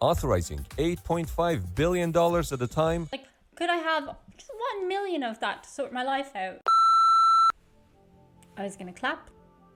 authorizing $8.5 billion at the time. Like, could I have just 1 million of that to sort my life out? I was gonna clap,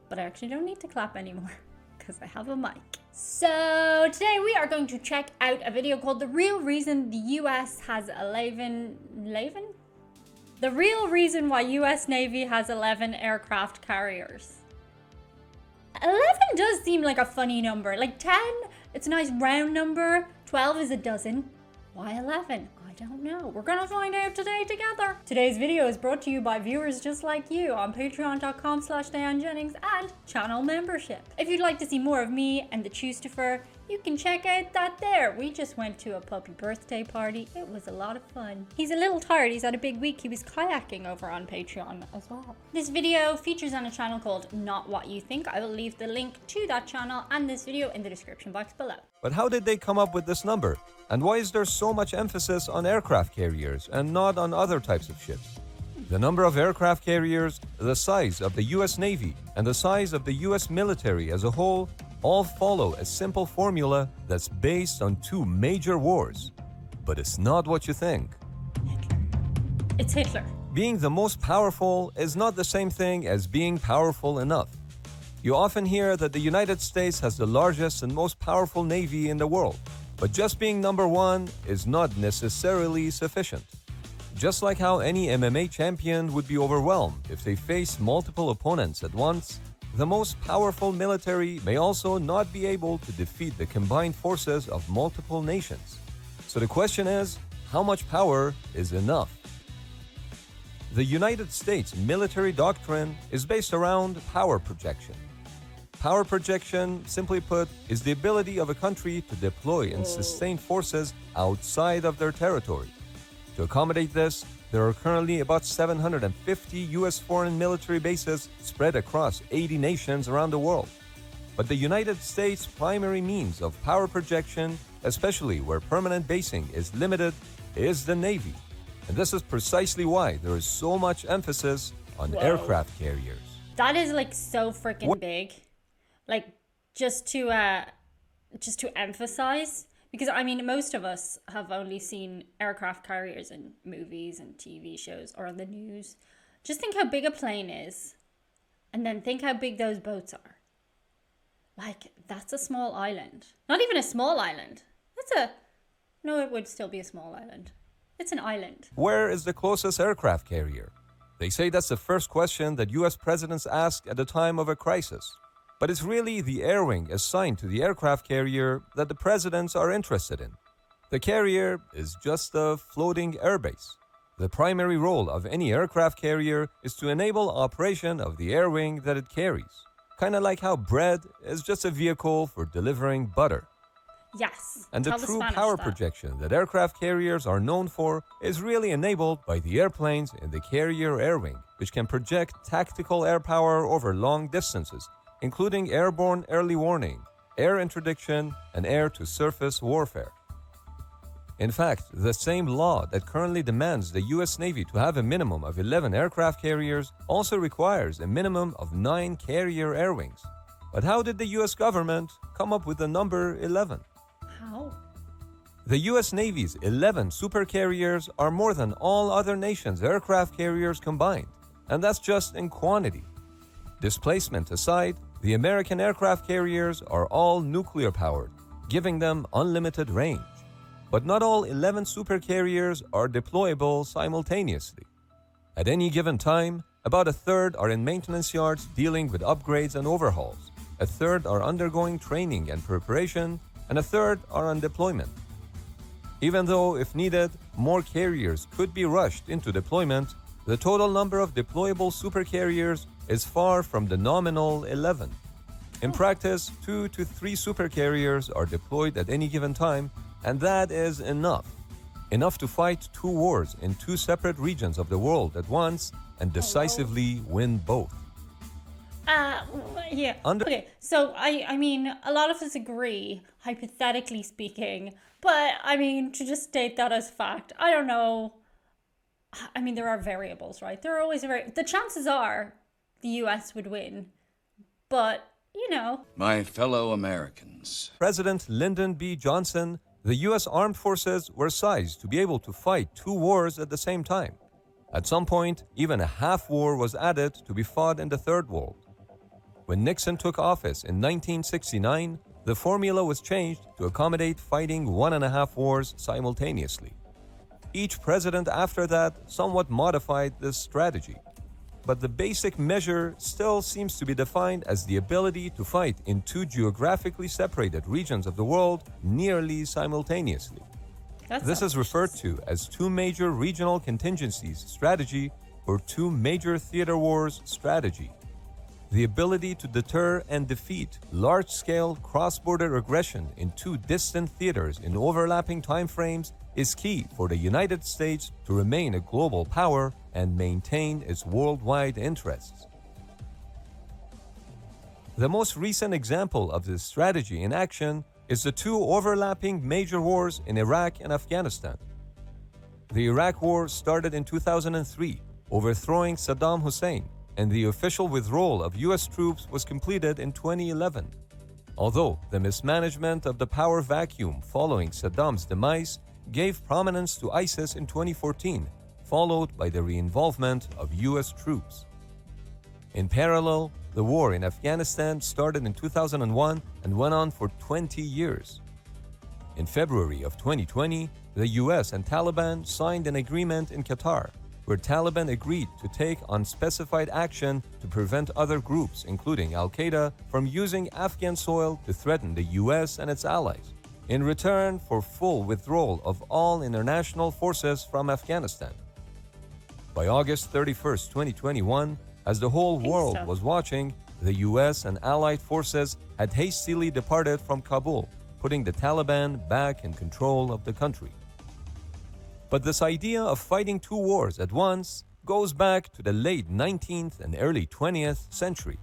but I actually don't need to clap anymore because I have a mic. So today we are going to check out a video called The Real Reason the US has 11? The real reason why US Navy has 11 aircraft carriers. 11 does seem like a funny number. Like 10, it's a nice round number. 12 is a dozen. Why 11? I don't know. We're gonna find out today together. Today's video is brought to you by viewers just like you on patreon.com/Diane Jennings and channel membership. If you'd like to see more of me and the Choose-to-Fur, you can check out that there. We just went to a puppy birthday party. It was a lot of fun. He's a little tired. He's had a big week. He was kayaking over on Patreon as well. This video features on a channel called Not What You Think. I will leave the link to that channel and this video in the description box below. But how did they come up with this number? And why is there so much emphasis on aircraft carriers and not on other types of ships? The number of aircraft carriers, the size of the US Navy, and the size of the US military as a whole all follow a simple formula that's based on two major wars. But it's not what you think. Hitler. It's Hitler. Being the most powerful is not the same thing as being powerful enough. You often hear that the United States has the largest and most powerful navy in the world, but just being number one is not necessarily sufficient. Just like how any MMA champion would be overwhelmed if they face multiple opponents at once, the most powerful military may also not be able to defeat the combined forces of multiple nations. So the question is, how much power is enough? The United States military doctrine is based around power projection. Power projection, simply put, is the ability of a country to deploy and sustain forces outside of their territory. To accommodate this, there are currently about 750 U.S. foreign military bases spread across 80 nations around the world. But the United States' primary means of power projection, especially where permanent basing is limited, is the Navy. And this is precisely why there is so much emphasis on aircraft carriers. That is like so freaking big. Like just to emphasize, because I mean most of us have only seen aircraft carriers in movies and TV shows or on the news. Just think how big a plane is, and then think how big those boats are. Like, that's a small island. Not even a small island. No, it would still be a small island. It's an island. Where is the closest aircraft carrier? They say that's the first question that US presidents ask at the time of a crisis. But it's really the air wing assigned to the aircraft carrier that the presidents are interested in. The carrier is just a floating airbase. The primary role of any aircraft carrier is to enable operation of the air wing that it carries. Kind of like how bread is just a vehicle for delivering butter. Yes. And the true power projection that aircraft carriers are known for is really enabled by the airplanes in the carrier air wing, which can project tactical air power over long distances, including airborne early warning, air interdiction, and air-to-surface warfare. In fact, the same law that currently demands the US Navy to have a minimum of 11 aircraft carriers also requires a minimum of 9 carrier air wings. But how did the US government come up with the number 11? How? The US Navy's 11 supercarriers are more than all other nations' aircraft carriers combined, and that's just in quantity. Displacement aside, the American aircraft carriers are all nuclear-powered, giving them unlimited range. But not all 11 supercarriers are deployable simultaneously. At any given time, about a third are in maintenance yards dealing with upgrades and overhauls, a third are undergoing training and preparation, and a third are on deployment. Even though, if needed, more carriers could be rushed into deployment, the total number of deployable supercarriers is far from the nominal 11. In practice, 2 to 3 supercarriers are deployed at any given time, and that is enough. Enough to fight 2 wars in 2 separate regions of the world at once and decisively win both. Yeah. Okay, so I mean, a lot of us agree, hypothetically speaking, but I mean, to just state that as fact, I don't know. I mean, there are variables, right? There are always the chances are the US would win, but, you know. My fellow Americans. President Lyndon B. Johnson, The US armed forces were sized to be able to fight two wars at the same time. At some point, even a half war was added to be fought in the Third World. When Nixon took office in 1969, the formula was changed to accommodate fighting 1.5 wars simultaneously. Each president after that somewhat modified this strategy, but the basic measure still seems to be defined as the ability to fight in two geographically separated regions of the world nearly simultaneously. This is referred to as two major regional contingencies strategy or two major theater wars strategy. The ability to deter and defeat large-scale cross-border aggression in two distant theaters in overlapping timeframes is key for the United States to remain a global power and maintain its worldwide interests. The most recent example of this strategy in action is the two overlapping major wars in Iraq and Afghanistan. The Iraq War started in 2003, overthrowing Saddam Hussein, and the official withdrawal of US troops was completed in 2011. Although the mismanagement of the power vacuum following Saddam's demise gave prominence to ISIS in 2014, followed by the re-involvement of US troops. In parallel, the war in Afghanistan started in 2001 and went on for 20 years. In February of 2020, the US and Taliban signed an agreement in Qatar, where Taliban agreed to take unspecified action to prevent other groups, including Al-Qaeda, from using Afghan soil to threaten the US and its allies, in return for full withdrawal of all international forces from Afghanistan. By August 31, 2021, as the whole world was watching, the US and allied forces had hastily departed from Kabul, putting the Taliban back in control of the country. But this idea of fighting two wars at once goes back to the late 19th and early 20th century.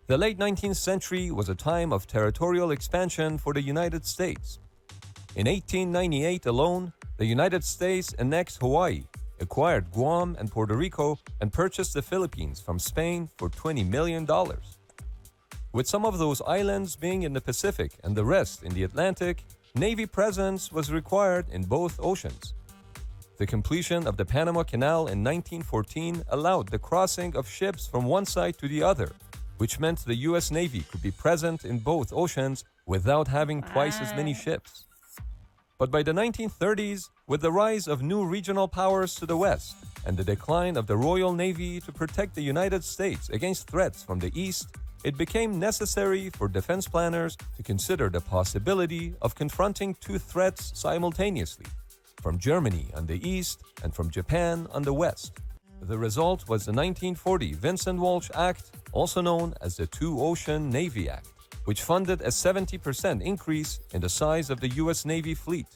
The late 19th century was a time of territorial expansion for the United States. In 1898 alone, the United States annexed Hawaii, acquired Guam and Puerto Rico, and purchased the Philippines from Spain for $20 million. With some of those islands being in the Pacific and the rest in the Atlantic, Navy presence was required in both oceans. The completion of the Panama Canal in 1914 allowed the crossing of ships from one side to the other, which meant the US Navy could be present in both oceans without having twice as many ships. But by the 1930s, with the rise of new regional powers to the west and the decline of the Royal Navy to protect the United States against threats from the east, it became necessary for defense planners to consider the possibility of confronting two threats simultaneously, from Germany on the east and from Japan on the west. The result was the 1940 Vincent Walsh Act, also known as the Two-Ocean Navy Act, which funded a 70% increase in the size of the US Navy fleet.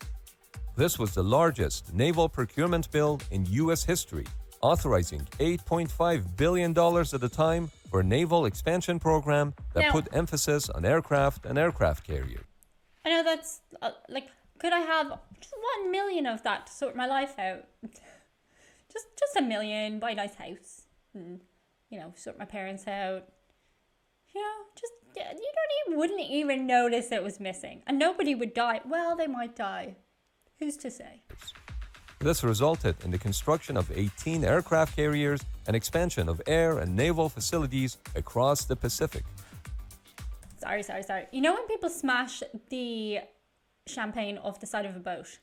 This was the largest naval procurement bill in US history, authorizing $8.5 billion at the time for a naval expansion program that put emphasis on aircraft and aircraft carrier. I know that's, could I have just 1 million of that to sort my life out? just 1 million, buy a nice house, and, sort my parents out. You wouldn't even notice it was missing. And nobody would die. Well, they might die. Who's to say? This resulted in the construction of 18 aircraft carriers and expansion of air and naval facilities across the Pacific. Sorry. You know when people smash the champagne off the side of a boat?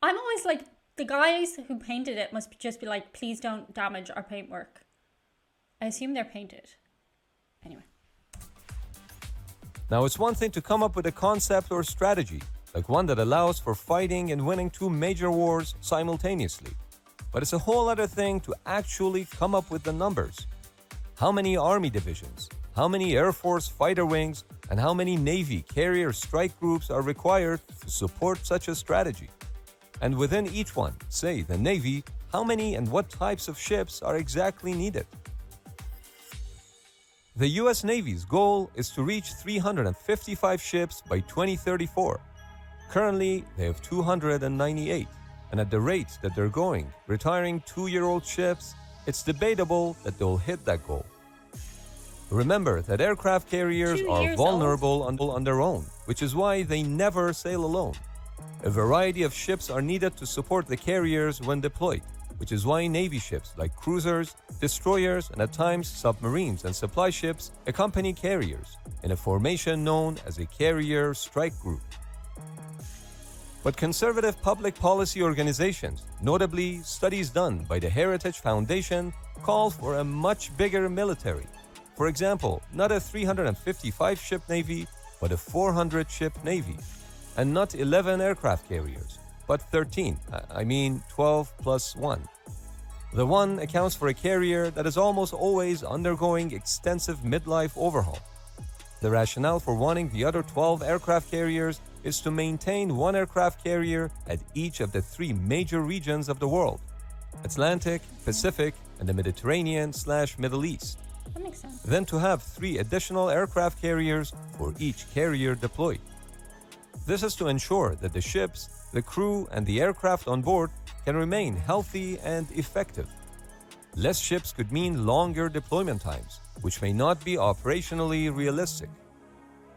I'm always like, the guys who painted it must just be like, please don't damage our paintwork. I assume they're painted. Anyway. Now, it's one thing to come up with a concept or strategy, like one that allows for fighting and winning two major wars simultaneously. But it's a whole other thing to actually come up with the numbers. How many Army divisions, how many Air Force fighter wings, and how many Navy carrier strike groups are required to support such a strategy? And within each one, say the Navy, how many and what types of ships are exactly needed? The US Navy's goal is to reach 355 ships by 2034. Currently, they have 298, and at the rate that they're going, retiring 2-year-old ships, it's debatable that they'll hit that goal. Remember that aircraft carriers 2 are years vulnerable on their own, which is why they never sail alone. A variety of ships are needed to support the carriers when deployed, which is why Navy ships like cruisers, destroyers, and at times submarines and supply ships accompany carriers in a formation known as a carrier strike group. But conservative public policy organizations, notably studies done by the Heritage Foundation, call for a much bigger military. For example, not a 355-ship Navy, but a 400-ship Navy. And not 11 aircraft carriers, but 13, 12 plus 1. The one accounts for a carrier that is almost always undergoing extensive midlife overhaul. The rationale for wanting the other 12 aircraft carriers is to maintain one aircraft carrier at each of the 3 major regions of the world: Atlantic, Pacific, and the Mediterranean/Middle East. That makes sense. Then to have 3 additional aircraft carriers for each carrier deployed. This is to ensure that the ships, the crew, and the aircraft on board can remain healthy and effective. Less ships could mean longer deployment times, which may not be operationally realistic.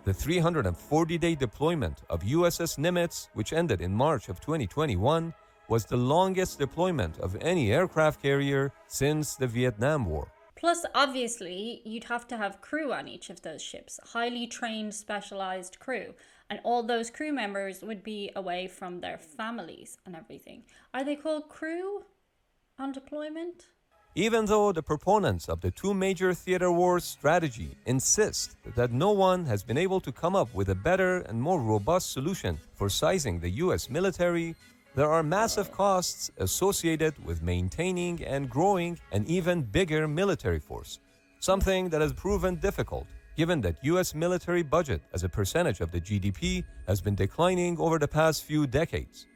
The 340-day deployment of USS Nimitz, which ended in March of 2021, was the longest deployment of any aircraft carrier since the Vietnam War. Plus, obviously, you'd have to have crew on each of those ships, highly trained, specialized crew. And all those crew members would be away from their families and everything. Are they called crew on deployment? Even though the proponents of the 2 major theater wars strategy insist that no one has been able to come up with a better and more robust solution for sizing the US military, there are massive costs associated with maintaining and growing an even bigger military force, something that has proven difficult given that US military budget as a percentage of the GDP has been declining over the past few decades.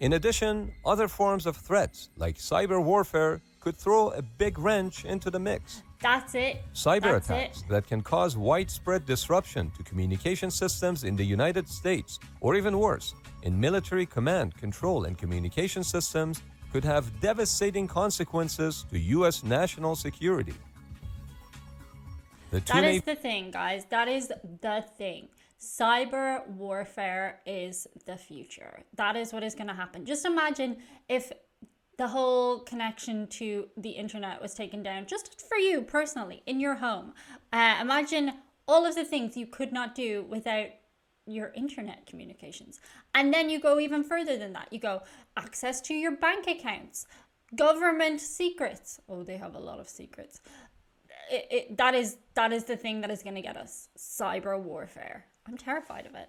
In addition, other forms of threats like cyber warfare could throw a big wrench into the mix. That's it. Cyber That's attacks it. that can cause widespread disruption to communication systems in the United States, or even worse, in military command, control, and communication systems could have devastating consequences to US national security. That is the thing, guys. That is the thing. Cyber warfare is the future. That is what is going to happen. Just imagine if the whole connection to the internet was taken down just for you personally in your home. Imagine all of the things you could not do without your internet communications. And then you go even further than that. You go access to your bank accounts, government secrets. Oh, they have a lot of secrets. That is the thing that is going to get us. Cyber warfare. I'm terrified of it.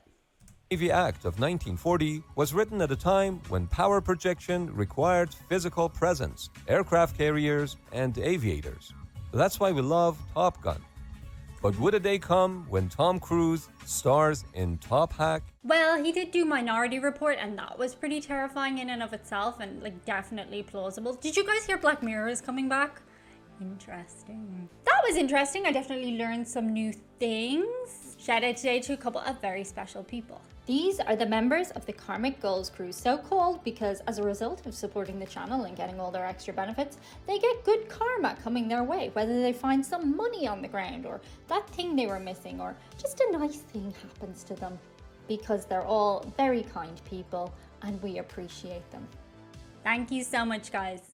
The Navy Act of 1940 was written at a time when power projection required physical presence, aircraft carriers, and aviators. That's why we love Top Gun. But would a day come when Tom Cruise stars in Top Hack? Well, he did do Minority Report, and that was pretty terrifying in and of itself, and like definitely plausible. Did you guys hear Black Mirror is coming back? Interesting. That was interesting. I definitely learned some new things. Shout out today to a couple of very special people. These are the members of the Karmic Goals crew, so called because as a result of supporting the channel and getting all their extra benefits, they get good karma coming their way, whether they find some money on the ground or that thing they were missing or just a nice thing happens to them, because they're all very kind people and we appreciate them. Thank you so much, guys.